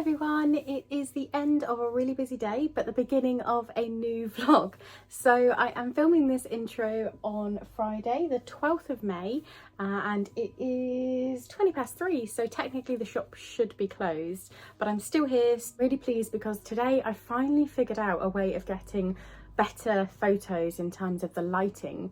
everyone, it is the end of a really busy day but the beginning of a new vlog. So I am filming this intro on Friday the 12th of May and it is 3:20, so technically the shop should be closed, but I'm still here, really pleased because today I finally figured out a way of getting better photos in terms of the lighting.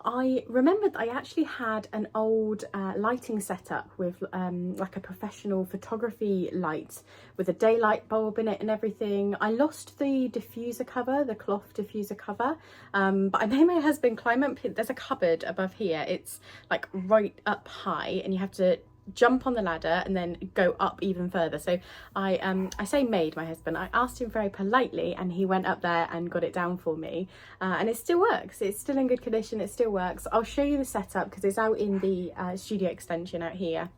I remembered I actually had an old lighting setup with like a professional photography light with a daylight bulb in it and everything. I lost the diffuser cover, the cloth diffuser cover, but I made my husband climb up. There's a cupboard above here. It's like right up high and you have to jump on the ladder and then go up even further. So I say made my husband, I asked him very politely and he went up there and got it down for me, and it still works. It's still in good condition, it still works. I'll show you the setup because it's out in the studio extension out here.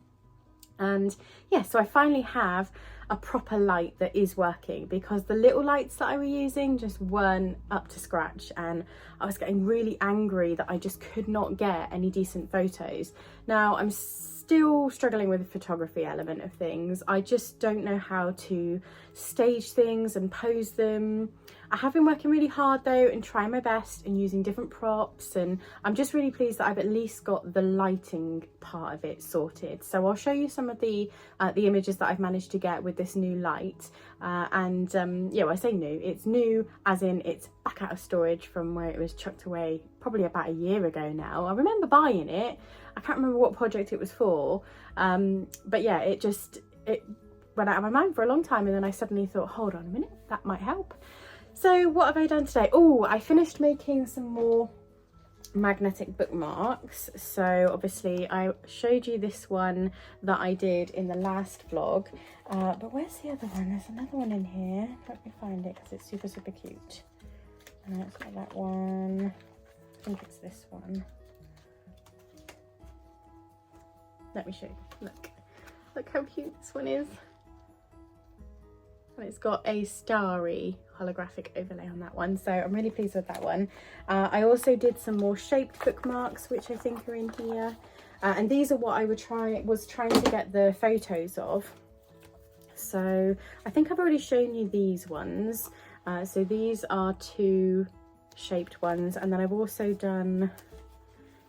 And yeah, so I finally have a proper light that is working because the little lights that I were using just weren't up to scratch, and I was getting really angry that I just could not get any decent photos. Now I'm still struggling with the photography element of things. I just don't know how to stage things and pose them. I have been working really hard though and trying my best and using different props, and I'm just really pleased that I've at least got the lighting part of it sorted. So I'll show you some of the images that I've managed to get with this new light, yeah, well, I say new, it's new as in it's back out of storage from where it was chucked away probably about a year ago now. I remember buying it, I can't remember what project it was for, but yeah, it went out of my mind for a long time, and then I suddenly thought, hold on a minute, that might help. So what have I done today? Oh, I finished making some more magnetic bookmarks. So obviously I showed you this one that I did in the last vlog, but where's the other one? There's another one in here. Let me find it because it's super cute. It's not that one, I think it's this one. Let me show you. Look how cute this one is. And it's got a starry holographic overlay on that one, so I'm really pleased with that one. I also did some more shaped bookmarks, which I think are in here, and these are what I was trying to get the photos of. So I think I've already shown you these ones. So these are two shaped ones, and then I've also done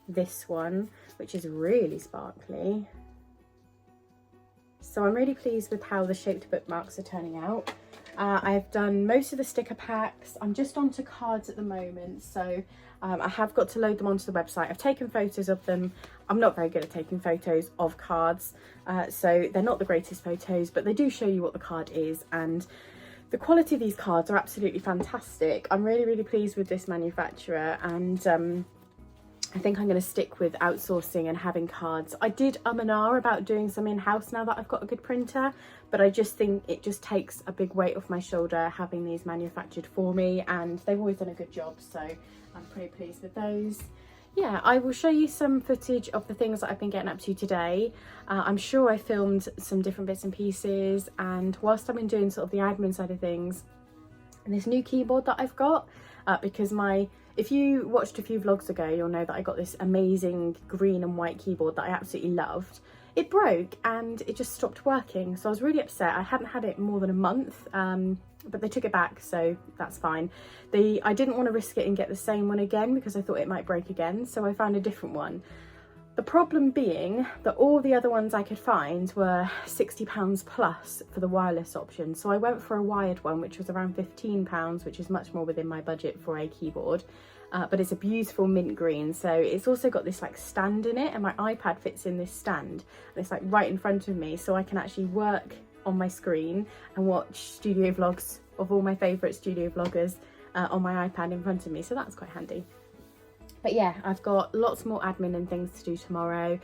this one, which is really sparkly. So I'm really pleased with how the shaped bookmarks are turning out. I've done most of the sticker packs. I'm just onto cards at the moment, so I have got to load them onto the website. I've taken photos of them. I'm not very good at taking photos of cards, so they're not the greatest photos, but they do show you what the card is, and the quality of these cards are absolutely fantastic. I'm really pleased with this manufacturer, and I think I'm going to stick with outsourcing and having cards. I did and ah about doing some in-house now that I've got a good printer, but I just think it just takes a big weight off my shoulder having these manufactured for me, and they've always done a good job, so I'm pretty pleased with those. Yeah, I will show you some footage of the things that I've been getting up to today. I'm sure I filmed some different bits and pieces, and whilst I've been doing sort of the admin side of things, this new keyboard that I've got, because if you watched a few vlogs ago, you'll know that I got this amazing green and white keyboard that I absolutely loved. It broke and it just stopped working, so I was really upset. I hadn't had it more than a month, but they took it back, so that's fine. I didn't want to risk it and get the same one again because I thought it might break again, so I found a different one. The problem being that all the other ones I could find were £60 plus for the wireless option. So I went for a wired one, which was around £15, which is much more within my budget for a keyboard. But it's a beautiful mint green. So it's also got this like stand in it, and my iPad fits in this stand. And it's like right in front of me, so I can actually work on my screen and watch studio vlogs of all my favourite studio vloggers on my iPad in front of me. So that's quite handy. But yeah, I've got lots more admin and things to do tomorrow.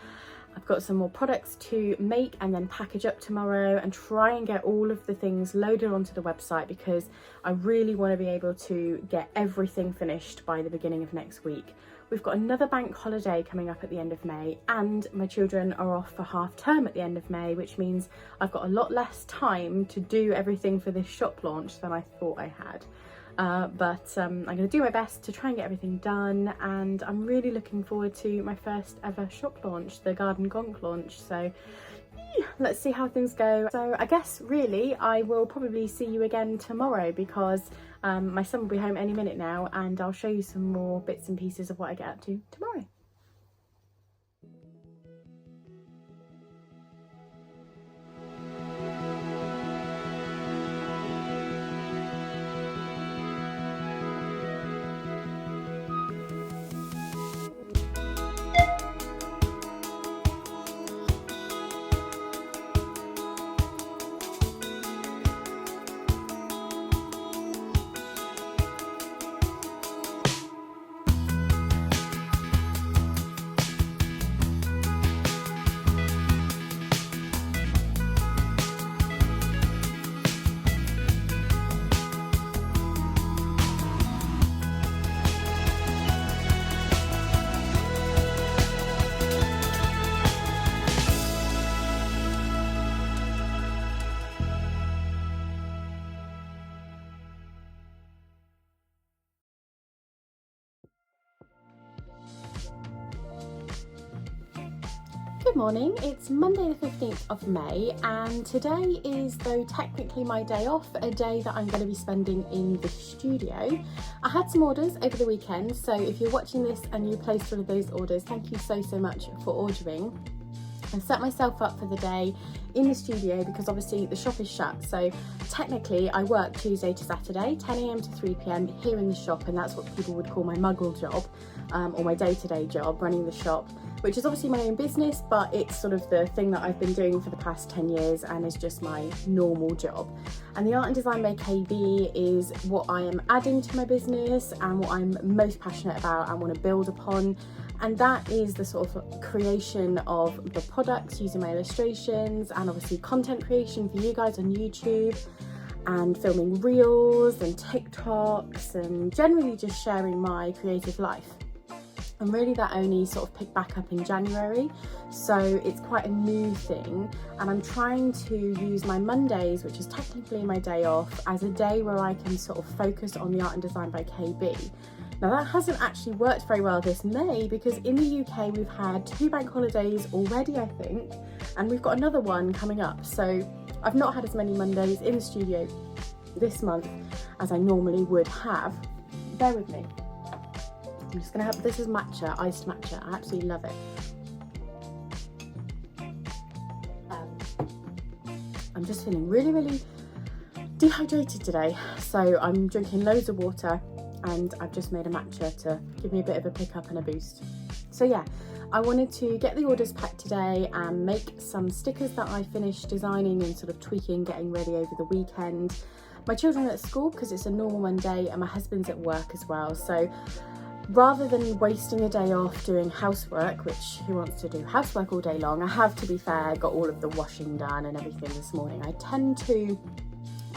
I've got some more products to make and then package up tomorrow and try and get all of the things loaded onto the website, because I really want to be able to get everything finished by the beginning of next week. We've got another bank holiday coming up at the end of May, and my children are off for half term at the end of May, which means I've got a lot less time to do everything for this shop launch than I thought I had. but I'm going to do my best to try and get everything done, and I'm really looking forward to my first ever shop launch, the Garden Gonk launch. So let's see how things go. So I guess really I will probably see you again tomorrow, because my son will be home any minute now, and I'll show you some more bits and pieces of what I get up to tomorrow. Good morning, it's Monday the 15th of May, and today is, though technically my day off, a day that I'm going to be spending in the studio. I had some orders over the weekend, so if you're watching this and you placed one of those orders, thank you so much for ordering. I've set myself up for the day in the studio because obviously the shop is shut, so technically I work Tuesday to Saturday, 10 AM to 3 PM here in the shop, and that's what people would call my muggle job, or my day-to-day job, running the shop, which is obviously my own business, but it's sort of the thing that I've been doing for the past 10 years and is just my normal job. And the Art and Design by KB is what I am adding to my business and what I'm most passionate about and want to build upon. And that is the sort of creation of the products using my illustrations, and obviously content creation for you guys on YouTube, and filming reels and TikToks, and generally just sharing my creative life. And really that only sort of picked back up in January, so it's quite a new thing, and I'm trying to use my Mondays, which is technically my day off, as a day where I can sort of focus on the Art and Design by KB. Now that hasn't actually worked very well this May, because in the UK we've had 2 bank holidays already, I think, and we've got another one coming up, so I've not had as many Mondays in the studio this month as I normally would have. Bear with me. I'm just gonna have, this is matcha, iced matcha, I absolutely love it. I'm just feeling really dehydrated today, so I'm drinking loads of water, and I've just made a matcha to give me a bit of a pick up and a boost. So yeah, I wanted to get the orders packed today and make some stickers that I finished designing and sort of tweaking, getting ready over the weekend. My children are at school because it's a normal Monday, and my husband's at work as well, so rather than wasting a day off doing housework, which who wants to do housework all day long, I have, to be fair, got all of the washing done and everything this morning. I tend to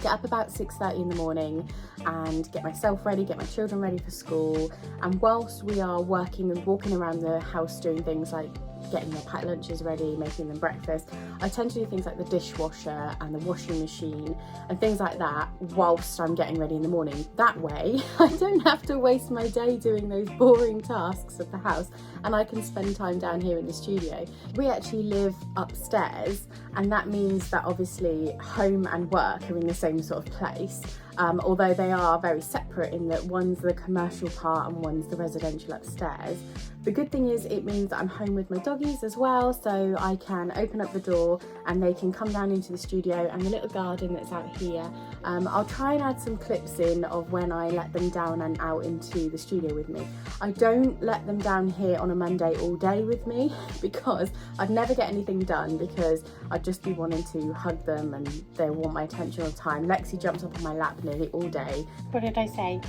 get up about 6:30 in the morning and get myself ready, get my children ready for school, and whilst we are working and walking around the house doing things like getting their packed lunches ready, making them breakfast, I tend to do things like the dishwasher and the washing machine and things like that whilst I'm getting ready in the morning. That way I don't have to waste my day doing those boring tasks of the house, and I can spend time down here in the studio. We actually live upstairs, and that means that obviously home and work are in the same sort of place, although they are very separate in that one's the commercial part and one's the residential upstairs. The good thing is it means that I'm home with my doggies as well, so I can open up the door and they can come down into the studio and the little garden that's out here. I'll try and add some clips in of when I let them down and out into the studio with me. I don't let them down here on a Monday all day with me because I'd never get anything done, because I'd just be wanting to hug them and they want my attention all the time. Lexi jumps up on my lap nearly all day. What did I say?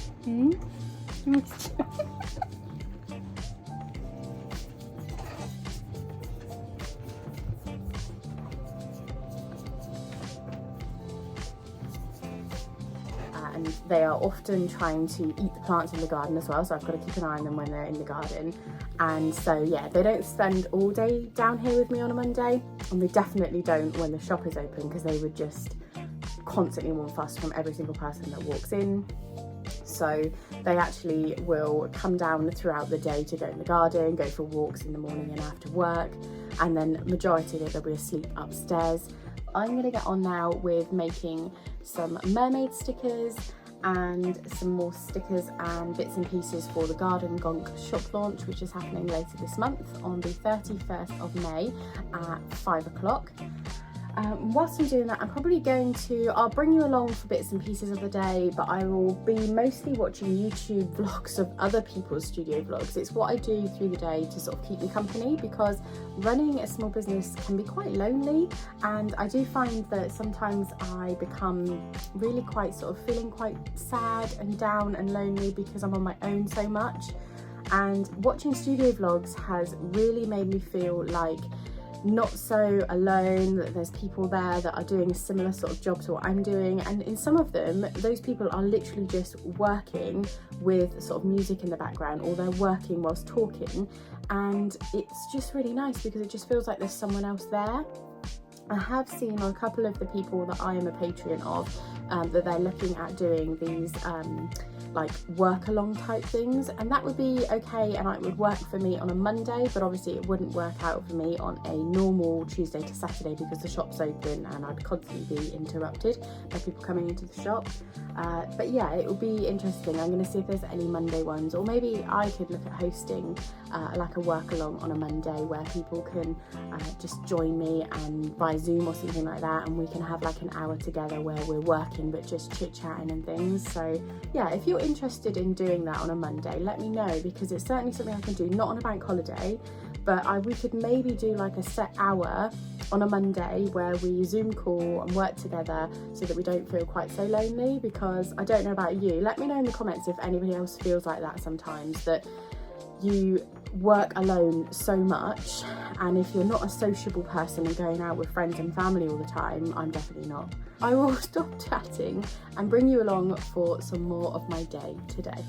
And they are often trying to eat the plants in the garden as well, so I've got to keep an eye on them when they're in the garden. And so yeah, they don't spend all day down here with me on a Monday, and they definitely don't when the shop is open, because they would just constantly want fuss from every single person that walks in. So they actually will come down throughout the day to go in the garden, go for walks in the morning and after work, and then majority of it they'll be asleep upstairs. I'm going to get on now with making some mermaid stickers and some more stickers and bits and pieces for the Garden Gonk shop launch, which is happening later this month on the 31st of May at 5 o'clock. Whilst I'm doing that, I'm probably I'll bring you along for bits and pieces of the day, but I will be mostly watching YouTube vlogs of other people's studio vlogs. It's what I do through the day to sort of keep me company, because running a small business can be quite lonely, and I do find that sometimes I become really quite sort of feeling quite sad and down and lonely because I'm on my own so much. And watching studio vlogs has really made me feel like not so alone, that there's people there that are doing a similar sort of job to what I'm doing, and in some of them those people are literally just working with sort of music in the background, or they're working whilst talking, and it's just really nice because it just feels like there's someone else there. I have seen on a couple of the people that I am a patron of that they're looking at doing these like work along type things, and that would be okay and it would work for me on a Monday, but obviously it wouldn't work out for me on a normal Tuesday to Saturday because the shop's open and I'd constantly be interrupted by people coming into the shop. But yeah, it will be interesting. I'm going to see if there's any Monday ones, or maybe I could look at hosting like a work along on a Monday where people can just join me and by Zoom or something like that, and we can have like an hour together where we're working but just chit-chatting and things. So yeah, if you're interested in doing that on a Monday, let me know, because it's certainly something I can do, not on a bank holiday, but we could maybe do like a set hour on a Monday where we Zoom call and work together so that we don't feel quite so lonely. Because I don't know about you, let me know in the comments if anybody else feels like that sometimes, that you work alone so much, and if you're not a sociable person and going out with friends and family all the time, I'm definitely not. I will stop chatting and bring you along for some more of my day today.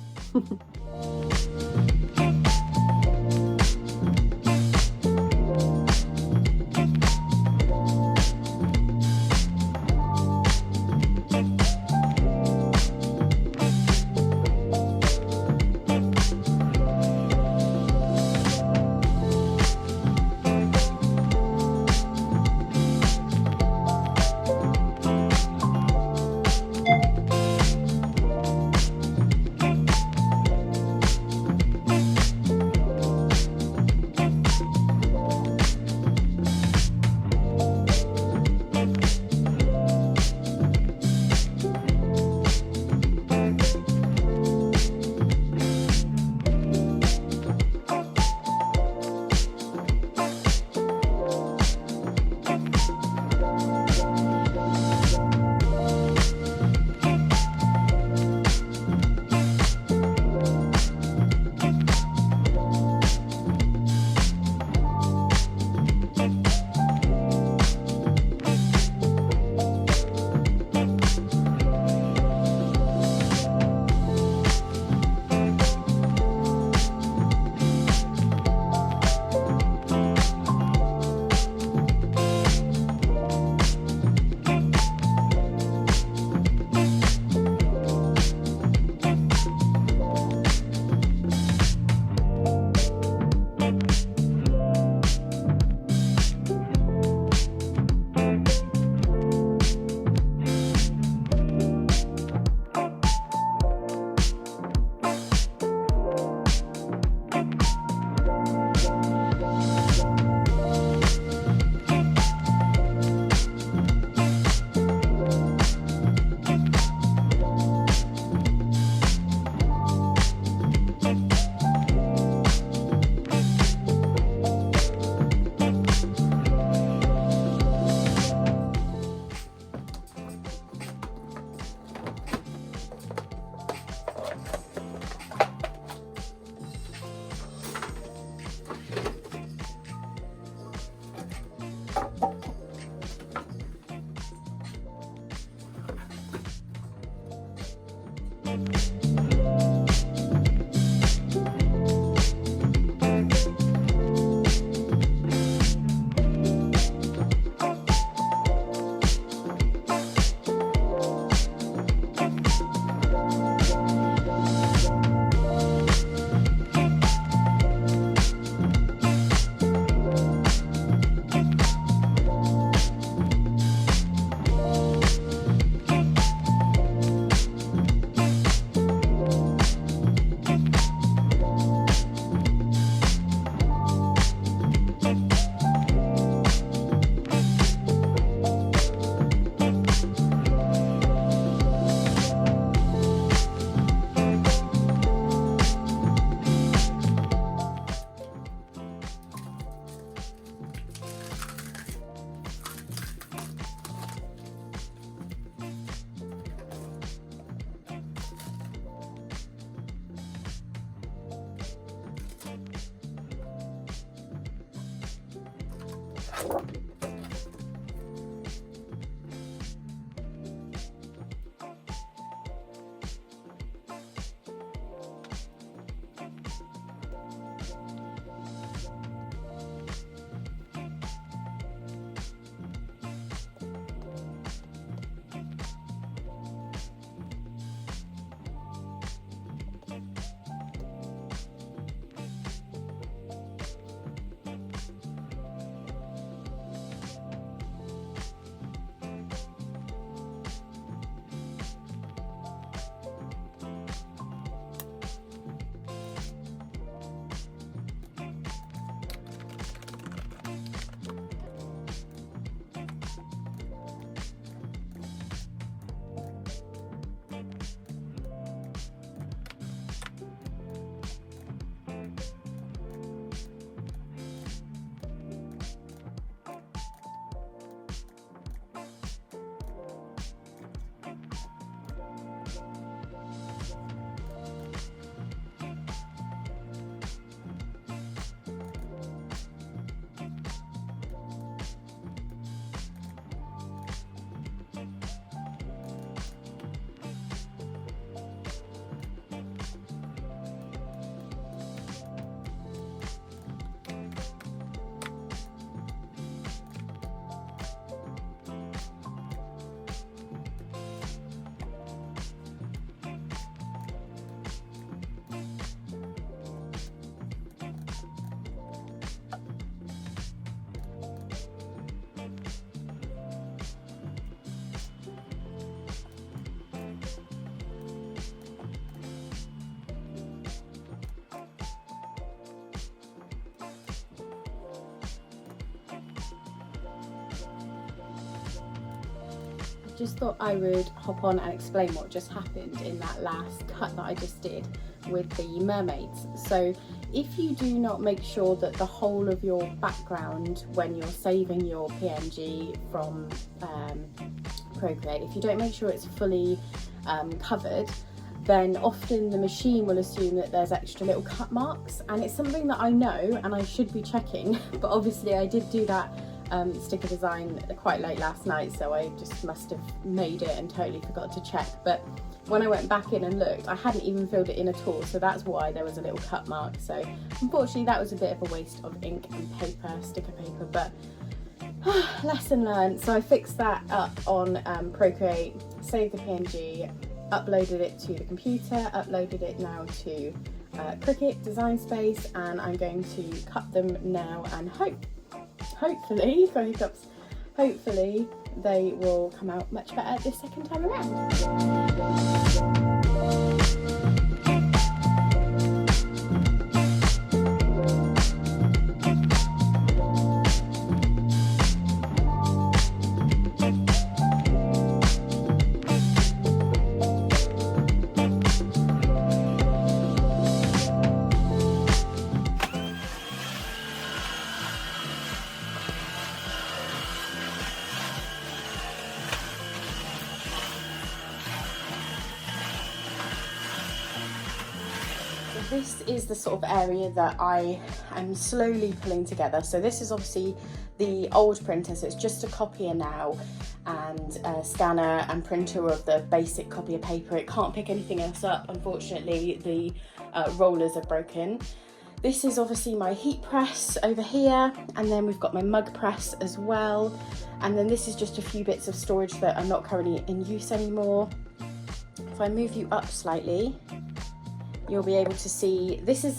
Just thought I would hop on and explain what just happened in that last cut that I just did with the mermaids. So if you do not make sure that the whole of your background when you're saving your PNG from Procreate, if you don't make sure it's fully covered, then often the machine will assume that there's extra little cut marks, and it's something that I know and I should be checking, but obviously I did do that sticker design quite late last night, so I just must have made it and totally forgot to check. But when I went back in and looked, I hadn't even filled it in at all, so that's why there was a little cut mark. So unfortunately that was a bit of a waste of ink and paper, sticker paper, but lesson learned. So I fixed that up on Procreate, saved the PNG, uploaded it to the computer, uploaded it now to Cricut Design Space, and I'm going to cut them now and hopefully, for hiccups, hopefully they will come out much better this second time around. This is the sort of area that I am slowly pulling together. So this is obviously the old printer, so it's just a copier now and a scanner and printer of the basic copy of paper. It can't pick anything else up, unfortunately. The rollers are broken. This is obviously my heat press over here, and then we've got my mug press as well, and then this is just a few bits of storage that are not currently in use anymore. If I move you up slightly, you'll be able to see this is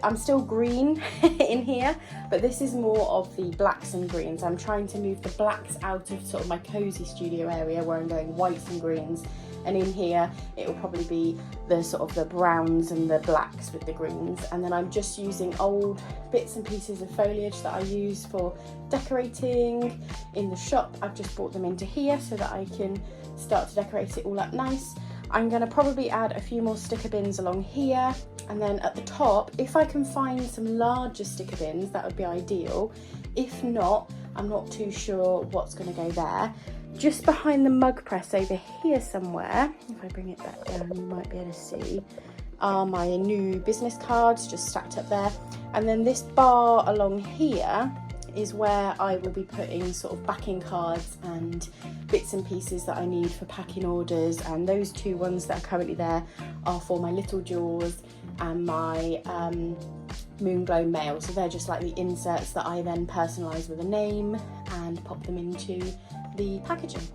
I'm still green in here, but this is more of the blacks and greens. I'm trying to move the blacks out of sort of my cozy studio area where I'm going whites and greens, and in here it will probably be the sort of the browns and the blacks with the greens. And then I'm just using old bits and pieces of foliage that I use for decorating in the shop. I've just brought them into here so that I can start to decorate it all up nice. I'm going to probably add a few more sticker bins along here, and then at the top, if I can find some larger sticker bins, that would be ideal. If not, I'm not too sure what's going to go there. Just behind the mug press over here somewhere, if I bring it back down you might be able to see, are my new business cards just stacked up there. And then this bar along here is where I will be putting sort of backing cards and bits and pieces that I need for packing orders, and those two ones that are currently there are for my Little Jaws and my Moonglow mail. So they're just like the inserts that I then personalise with a name and pop them into the packaging.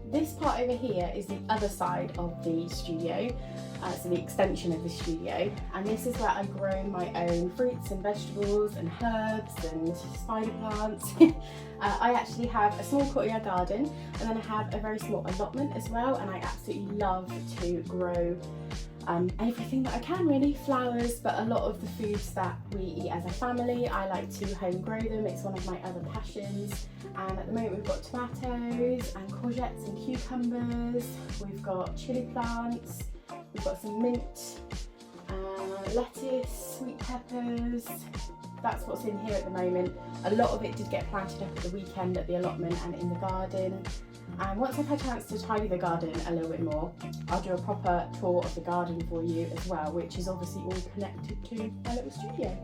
This part over here is the other side of the studio, so the extension of the studio, and this is where I grow my own fruits and vegetables and herbs and spider plants. I actually have a small courtyard garden, and then I have a very small allotment as well, and I absolutely love to grow everything that I can really, flowers, but a lot of the foods that we eat as a family, I like to home grow them. It's one of my other passions. And at the moment we've got tomatoes and courgettes and cucumbers, we've got chilli plants, we've got some mint, lettuce, sweet peppers. That's what's in here at the moment. A lot of it did get planted up at the weekend at the allotment and in the garden. And once I've had a chance to tidy the garden a little bit more, I'll do a proper tour of the garden for you as well, which is obviously all connected to my little studio.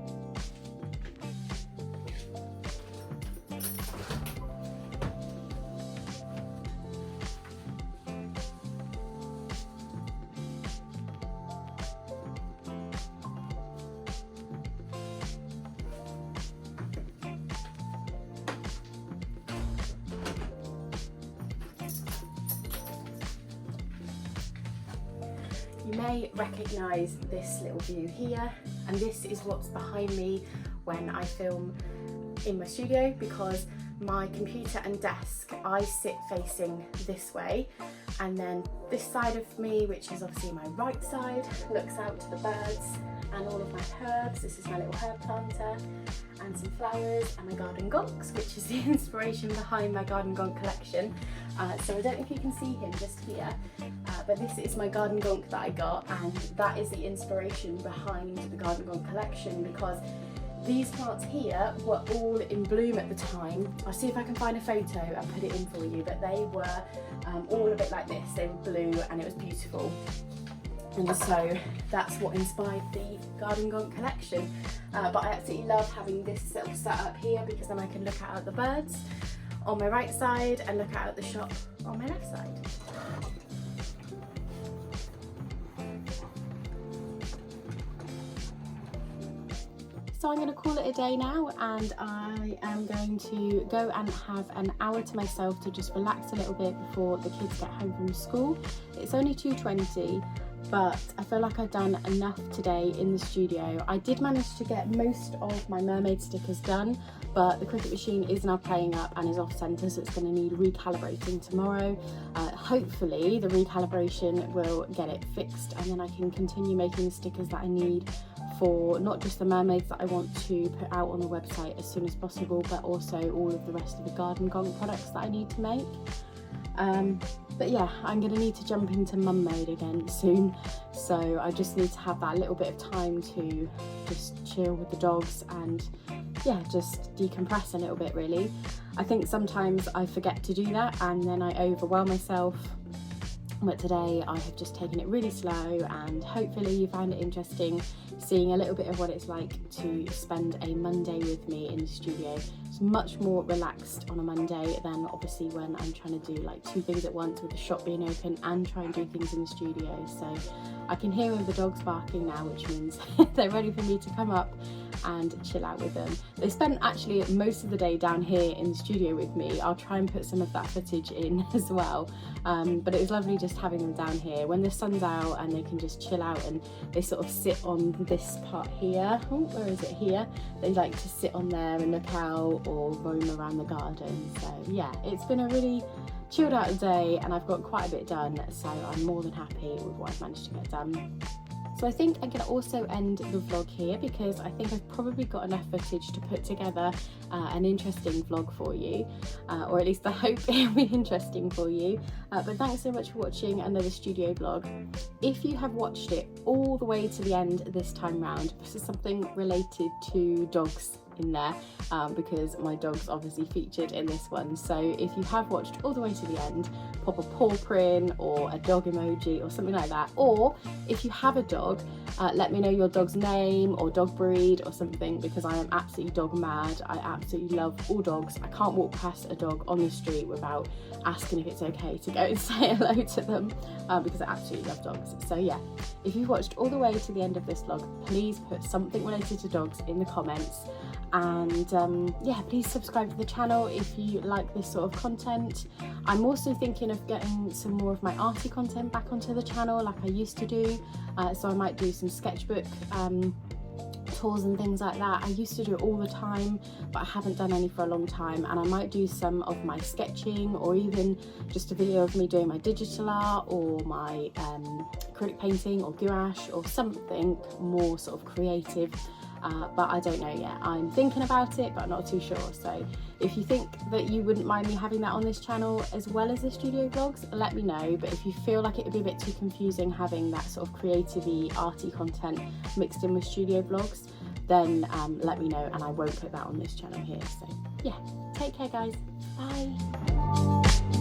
You may recognise this little view here, and this is what's behind me when I film in my studio, because my computer and desk, I sit facing this way, and then this side of me, which is obviously my right side, looks out to the birds and all of my herbs. This is my little herb planter and some flowers, and my garden gonks, which is the inspiration behind my garden gonk collection. So I don't know if you can see him just here, but this is my garden gonk that I got, and that is the inspiration behind the garden gonk collection, because these plants here were all in bloom at the time. I'll see if I can find a photo and put it in for you, but they were all a bit like this. They were blue and it was beautiful. And so that's what inspired the garden gonk collection. But I absolutely love having this little setup here, because then I can look out at the birds on my right side and look out at the shop on my left side. So I'm going to call it a day now, and I am going to go and have an hour to myself to just relax a little bit before the kids get home from school. It's only 2:20, but I feel like I've done enough today in the studio. I did manage to get most of my mermaid stickers done, but the Cricut machine is now playing up and is off centre, so it's going to need recalibrating tomorrow. Hopefully the recalibration will get it fixed, and then I can continue making the stickers that I need for not just the mermaids that I want to put out on the website as soon as possible, but also all of the rest of the garden gonk products that I need to make. But yeah, I'm going to need to jump into mum mode again soon, so I just need to have that little bit of time to just chill with the dogs and yeah, just decompress a little bit really. I think sometimes I forget to do that and then I overwhelm myself, but today I have just taken it really slow, and hopefully you found it interesting seeing a little bit of what it's like to spend a Monday with me in the studio. It's much more relaxed on a Monday than obviously when I'm trying to do like two things at once, with the shop being open and try and do things in the studio. So I can hear the dogs barking now, which means they're ready for me to come up and chill out with them. They spent actually most of the day down here in the studio with me. I'll try and put some of that footage in as well, but it was lovely just having them down here when the sun's out and they can just chill out, and they sort of sit on this part here. Oh, where is it? Here. They like to sit on there and look out or roam around the garden. So yeah, it's been a really chilled out day and I've got quite a bit done, so I'm more than happy with what I've managed to get done. So I think I'm going to also end the vlog here, because I think I've probably got enough footage to put together an interesting vlog for you, or at least I hope it'll be interesting for you. But thanks so much for watching another studio vlog. If you have watched it all the way to the end this time round, this is something related to dogs in there because my dog's obviously featured in this one. So if you have watched all the way to the end, pop a paw print or a dog emoji or something like that. Or if you have a dog, let me know your dog's name or dog breed or something, because I am absolutely dog mad. I absolutely love all dogs. I can't walk past a dog on the street without asking if it's okay to go and say hello to them, because I absolutely love dogs. So yeah, if you've watched all the way to the end of this vlog, please put something related to dogs in the comments. And yeah, please subscribe to the channel if you like this sort of content. I'm also thinking of getting some more of my arty content back onto the channel like I used to do, so I might do some sketchbook tours and things like that. I used to do it all the time, but I haven't done any for a long time, and I might do some of my sketching, or even just a video of me doing my digital art or my acrylic painting or gouache or something more sort of creative. But I don't know yet. I'm thinking about it, but I'm not too sure. So if you think that you wouldn't mind me having that on this channel as well as the studio vlogs, let me know. But if you feel like it would be a bit too confusing having that sort of creative-y, arty content mixed in with studio vlogs, then let me know, and I won't put that on this channel here. So yeah, take care guys, bye.